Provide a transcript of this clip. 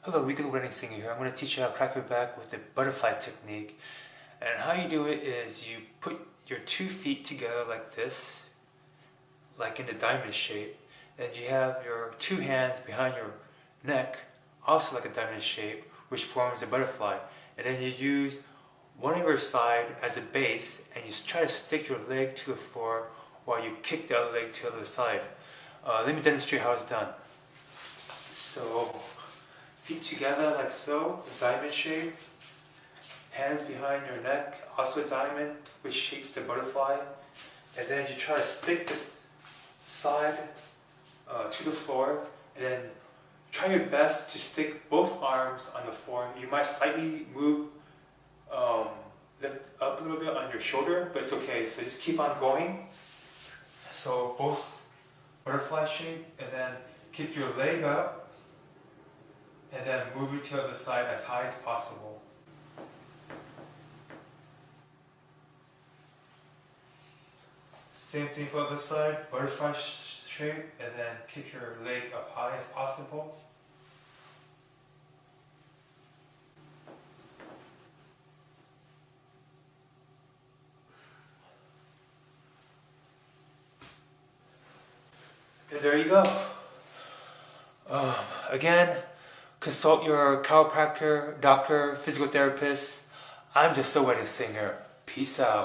Hello, Weekly Wedding Singer here. I'm going to teach you how to crack your back with the butterfly technique. And how you do it is you put your 2 feet together like this, like in the diamond shape. And you have your 2 hands behind your neck, also like a diamond shape, which forms a butterfly. And then you use one of your side as a base, and you try to stick your leg to the floor while you kick the other leg to the other side. Let me demonstrate how it's done. So, feet together like so, a diamond shape. Hands behind your neck, also a diamond, which shapes the butterfly. And then you try to stick this side to the floor, and then try your best to stick both arms on the floor. You might slightly move, lift up a little bit on your shoulder, but it's okay. So just keep on going. So both butterfly shape, and then keep your leg up. And then move it to the other side as high as possible. Same thing for the other side, butterfly shape, and then kick your leg up high as possible. And there you go. Again, consult your chiropractor, doctor, physical therapist. I'm just a wedding singer. Peace out.